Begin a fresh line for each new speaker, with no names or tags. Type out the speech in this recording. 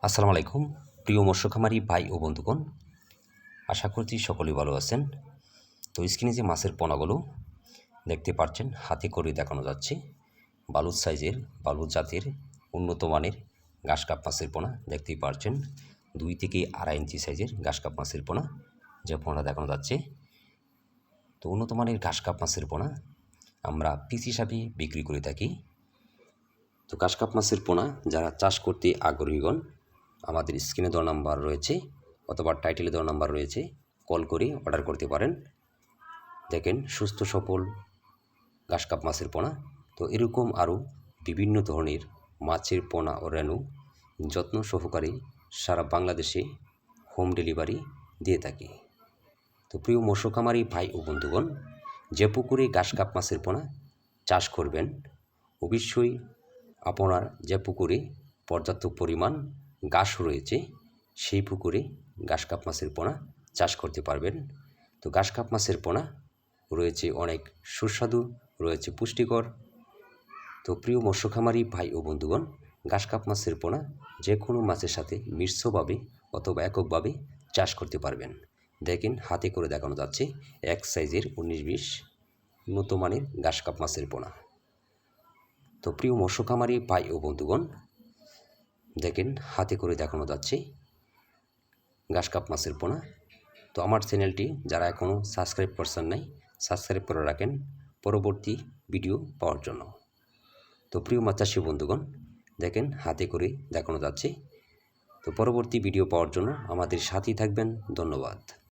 আসসালামু আলাইকুম প্রিয় মৎস্য খামারি ভাই ও বন্ধুগণ, আশা করছি সকলেই ভালো আছেন। তো স্ক্রিনে যে মাছের পোনাগুলো দেখতে পাচ্ছেন হাতে করে দেখানো যাচ্ছে বালুর সাইজের, বালুর জাতের উন্নত মানের ঘাস কাপ মাছের পোনা দেখতেই পাচ্ছেন। 2 থেকে 2.5 ইঞ্চি সাইজের ঘাস কাপ মাছের পোনা যে পোনা দেখানো যাচ্ছে। তো উন্নত মানের ঘাস কাপ মাছের পোনা আমরা পিস হিসাবে বিক্রি করে থাকি। তো ঘাস কাপ মাছের পোনা যারা চাষ করতে আগ্রহীগণ আমাদের স্ক্রিনে দেওয়া নাম্বার রয়েছে অথবা টাইটেলে দেওয়া নাম্বার রয়েছে, কল করে অর্ডার করতে পারেন। দেখেন সুস্থ সবল ঘাস কাপ মাছের পোনা। তো এরকম আরও বিভিন্ন ধরনের মাছের পোনা ও রেণু যত্ন সহকারে সারা বাংলাদেশে হোম ডেলিভারি দিয়ে থাকি। তো প্রিয় মৎস্য খামারি ভাই ও বন্ধুগণ, যে পুকুরে ঘাস কাপ মাছের পোনা চাষ করবেন অবশ্যই আপনার যে পুকুরে পর্যাপ্ত পরিমাণ ঘাস রয়েছে সেই পুকুরে ঘাস কাপ মাছের পোনা চাষ করতে পারবেন। তো ঘাস কাপ মাছের পোনা রয়েছে অনেক সুস্বাদু, রয়েছে পুষ্টিকর। তো প্রিয় মৎস্য খামারি ভাই ও বন্ধুগণ, ঘাস কাপ মাছের পোনা যে কোনো মাছের সাথে মিশ্রভাবে অথবা এককভাবে চাষ করতে পারবেন। দেখেন হাতে করে দেখানো যাচ্ছে এক সাইজের 19-20 উন্নত মানের ঘাস কাপ মাছের পোনা। তো প্রিয় মৎস্য খামারি ভাই ও বন্ধুগণ, দেখেন হাতে করে দেখানো যাচ্ছে ঘাস কাপ মাছের পোনা। তো আমার চ্যানেলটি যারা এখনও সাবস্ক্রাইব করছেন নাই, সাবস্ক্রাইব করে রাখেন পরবর্তী ভিডিও পাওয়ার জন্য। তো প্রিয় মাছ চাষী বন্ধুগণ, দেখেন হাতে করে দেখানো যাচ্ছে। তো পরবর্তী ভিডিও পাওয়ার জন্য আমাদের সাথেই থাকবেন। ধন্যবাদ।